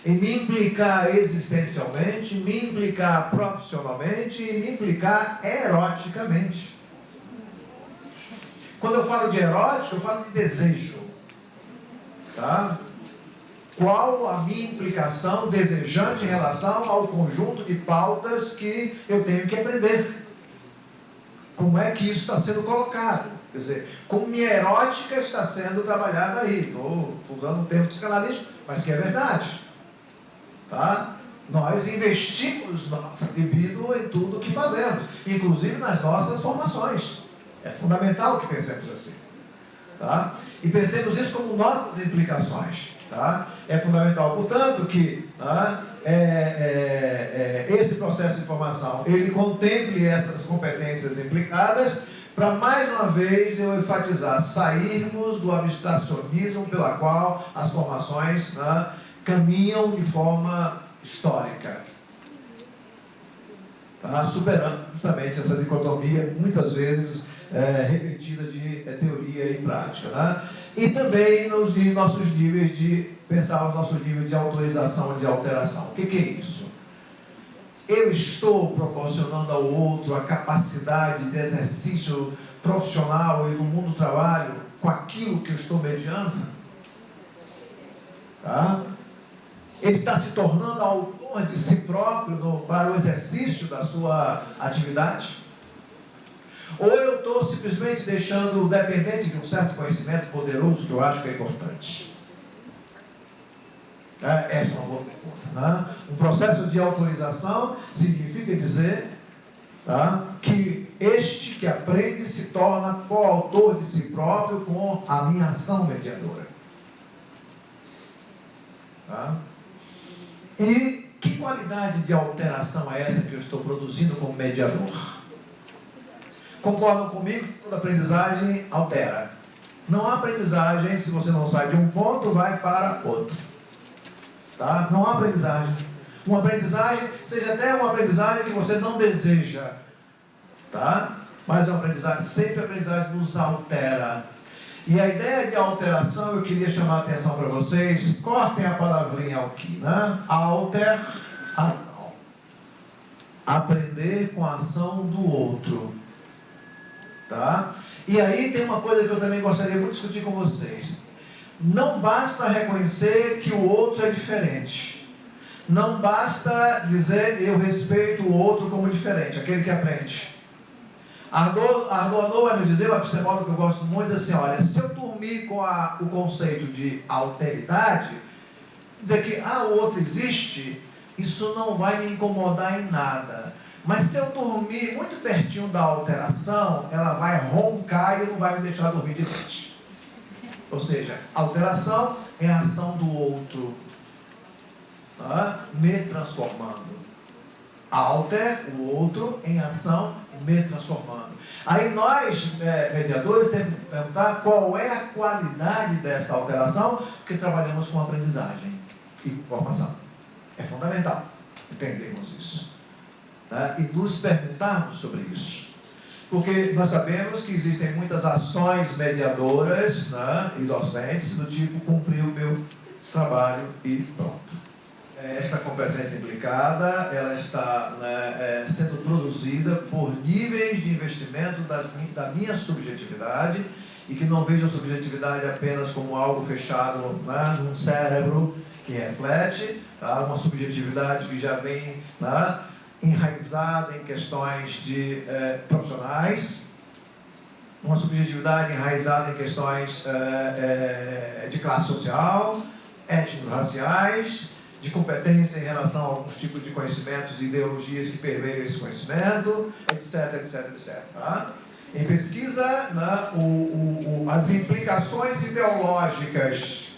em me implicar existencialmente, me implicar profissionalmente e me implicar eroticamente. Quando eu falo de erótico, eu falo de desejo. Tá? Qual a minha implicação desejante em relação ao conjunto de pautas que eu tenho que aprender? Como é que isso está sendo colocado? Quer dizer, como minha erótica está sendo trabalhada aí. Estou usando um termo psicanalítico, mas que é verdade. Tá? Nós investimos nossa libido em tudo o que fazemos, inclusive nas nossas formações. É fundamental que pensemos assim. Tá? E pensemos isso como nossas implicações. Tá? É fundamental, portanto, que esse processo de formação, ele contemple essas competências implicadas, para mais uma vez eu enfatizar, sairmos do abstracionismo pela qual as formações caminham de forma histórica. Tá? Superando justamente essa dicotomia, muitas vezes repetida de teoria e prática. Né? E também nos nossos níveis de pensar os nossos níveis de autorização e de alteração. O que é isso? Eu estou proporcionando ao outro a capacidade de exercício profissional e do mundo do trabalho com aquilo que eu estou mediando? Tá? Ele está se tornando autor de si próprio para o exercício da sua atividade? Ou eu estou simplesmente deixando dependente de um certo conhecimento poderoso que eu acho que é importante? Essa é uma boa pergunta. Né? Um processo de autorização significa dizer que este que aprende se torna coautor de si próprio com a minha ação mediadora. Tá? E que qualidade de alteração é essa que eu estou produzindo como mediador? Concordam comigo que toda aprendizagem altera. Não há aprendizagem, se você não sai de um ponto, vai para outro. Tá? Não há aprendizagem. Uma aprendizagem, seja até uma aprendizagem que você não deseja. Tá? Mas uma aprendizagem, sempre a aprendizagem nos altera. E a ideia de alteração, eu queria chamar a atenção para vocês, cortem a palavrinha aqui, né? Alteração. Aprender com a ação do outro. Tá? E aí tem uma coisa que eu também gostaria muito de discutir com vocês. Não basta reconhecer que o outro é diferente. Não basta dizer eu respeito o outro como diferente, aquele que aprende. Arnaud vai nos dizer, o epistemólogo que eu gosto muito, diz assim, olha, se eu dormir com o conceito de alteridade, dizer que o outro existe, isso não vai me incomodar em nada. Mas se eu dormir muito pertinho da alteração, ela vai roncar e não vai me deixar dormir de noite. Ou seja, alteração é a ação do outro, me transformando. Alter, o outro, em ação, me transformando. Aí nós, mediadores, temos que perguntar qual é a qualidade dessa alteração, porque trabalhamos com aprendizagem e formação. É fundamental entendermos isso. E nos perguntarmos sobre isso. Porque nós sabemos que existem muitas ações mediadoras e docentes do tipo cumprir o meu trabalho e pronto. Esta competência implicada, ela está sendo produzida por níveis de investimento da minha subjetividade e que não vejo a subjetividade apenas como algo fechado num cérebro que reflete, uma subjetividade que já vem enraizada em questões profissionais, uma subjetividade enraizada em questões de classe social, étnico-raciais, de competência em relação a alguns tipos de conhecimentos e ideologias que permeiam esse conhecimento, etc, etc, etc. Tá? Em pesquisa, as implicações ideológicas,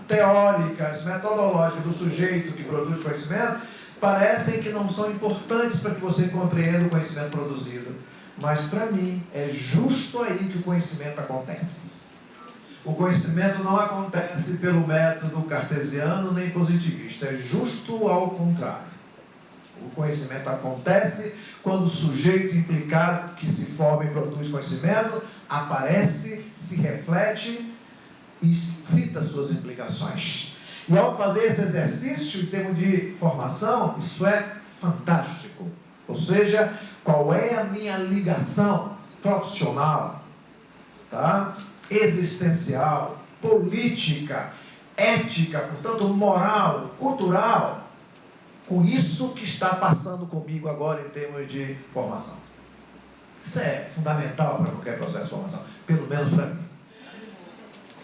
teóricas, metodológicas do sujeito que produz conhecimento, parecem que não são importantes para que você compreenda o conhecimento produzido. Mas, para mim, é justo aí que o conhecimento acontece. O conhecimento não acontece pelo método cartesiano nem positivista, é justo ao contrário. O conhecimento acontece quando o sujeito implicado que se forma e produz conhecimento aparece, se reflete e cita suas implicações. E ao fazer esse exercício em termos de formação, isso é fantástico. Ou seja, qual é a minha ligação profissional, tá? Existencial, política, ética, portanto moral, cultural, com isso que está passando comigo agora em termos de formação. Isso é fundamental para qualquer processo de formação, pelo menos para mim.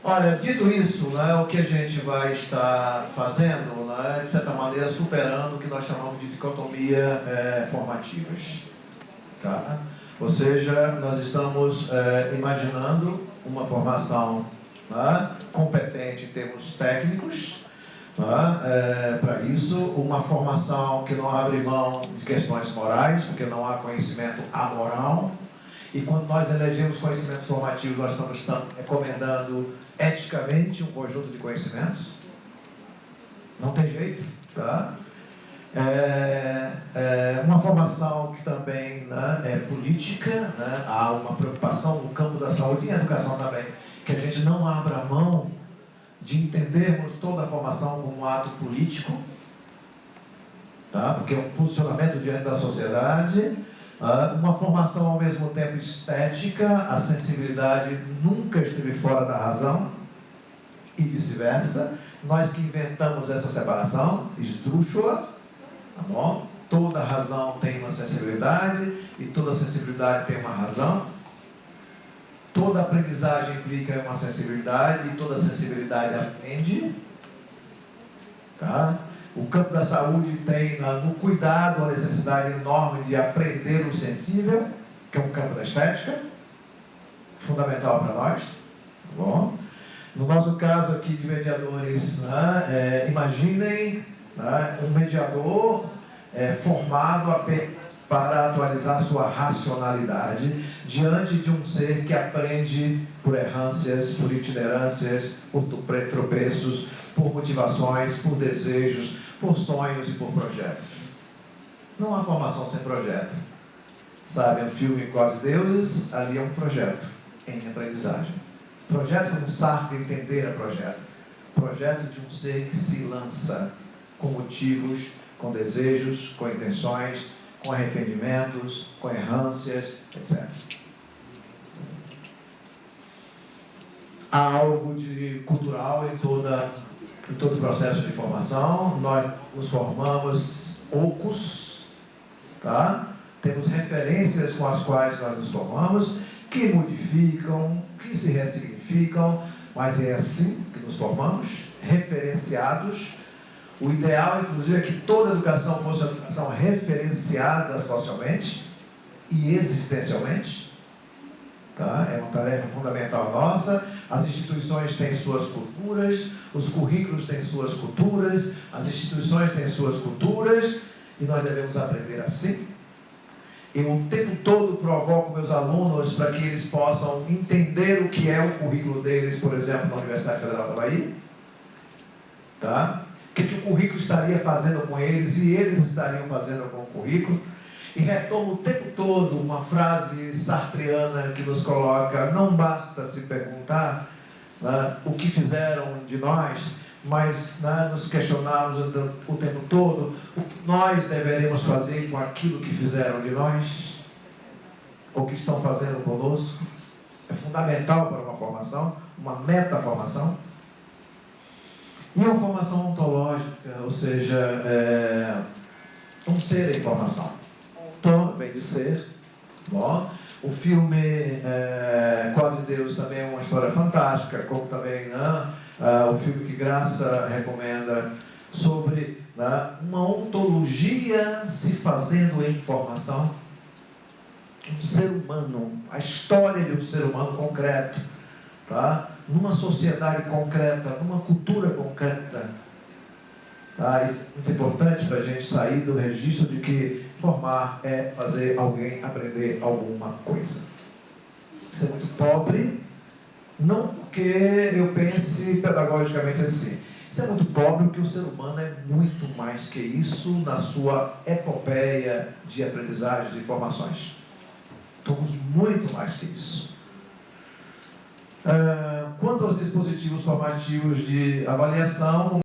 Olha, dito isso, o que a gente vai estar fazendo, de certa maneira, superando o que nós chamamos de dicotomia formativas. Tá? Ou seja, nós estamos imaginando uma formação competente em termos técnicos, para isso, uma formação que não abre mão de questões morais, porque não há conhecimento amoral. E quando nós elegemos conhecimentos formativos, nós estamos recomendando eticamente um conjunto de conhecimentos. Não tem jeito, tá? Uma formação que também é política, há uma preocupação no campo da saúde e educação também, que a gente não abra mão de entendermos toda a formação como um ato político, tá? Porque é um posicionamento diante da sociedade. Uma formação ao mesmo tempo estética, a sensibilidade nunca esteve fora da razão e vice-versa. Nós que inventamos essa separação esdrúxula, tá bom? Toda razão tem uma sensibilidade e toda sensibilidade tem uma razão. Toda aprendizagem implica uma sensibilidade e toda sensibilidade aprende, tá? O campo da saúde tem no cuidado a necessidade enorme de aprender o sensível, que é um campo da estética, fundamental para nós. Tá bom? No nosso caso aqui de mediadores, imaginem um mediador formado apenas para atualizar sua racionalidade diante de um ser que aprende por errâncias, por itinerâncias, por tropeços, por motivações, por desejos, por sonhos e por projetos. Não há formação sem projeto. Sabe, um filme Quase Deuses, ali é um projeto em aprendizagem. Projeto como Sartre entender projeto. Projeto de um ser que se lança com motivos, com desejos, com intenções, com arrependimentos, com errâncias, etc. Há algo de cultural em todo o processo de formação. Nós nos formamos ocos, tá? Temos referências com as quais nós nos formamos, que modificam, que se ressignificam, mas é assim que nos formamos, referenciados. O ideal, inclusive, é que toda educação fosse uma educação referenciada socialmente e existencialmente. Tá? É uma tarefa fundamental nossa. As instituições têm suas culturas, os currículos têm suas culturas, as instituições têm suas culturas, e nós devemos aprender assim. Eu o tempo todo provoco meus alunos para que eles possam entender o que é o currículo deles, por exemplo, na Universidade Federal da Bahia. Tá? O que o currículo estaria fazendo com eles e eles estariam fazendo com o currículo. E retomo o tempo todo uma frase sartreana que nos coloca: não basta se perguntar o que fizeram de nós, mas nos questionarmos o tempo todo o que nós deveremos fazer com aquilo que fizeram de nós, ou que estão fazendo conosco. É fundamental para uma formação, uma metaformação. E uma formação ontológica, ou seja, um ser em formação. Então, vem de ser. Bom, o filme Quase Deus também é uma história fantástica, como também o filme que Graça recomenda sobre uma ontologia se fazendo em formação. Um ser humano, a história de um ser humano concreto, tá? Numa sociedade concreta, numa cultura concreta. Tá? Isso é muito importante para a gente sair do registro de que formar é fazer alguém aprender alguma coisa. Isso é muito pobre, não porque eu pense pedagogicamente assim. Isso é muito pobre porque o ser humano é muito mais que isso na sua epopeia de aprendizagens e formações. Somos muito mais que isso. Quanto aos dispositivos formativos de avaliação,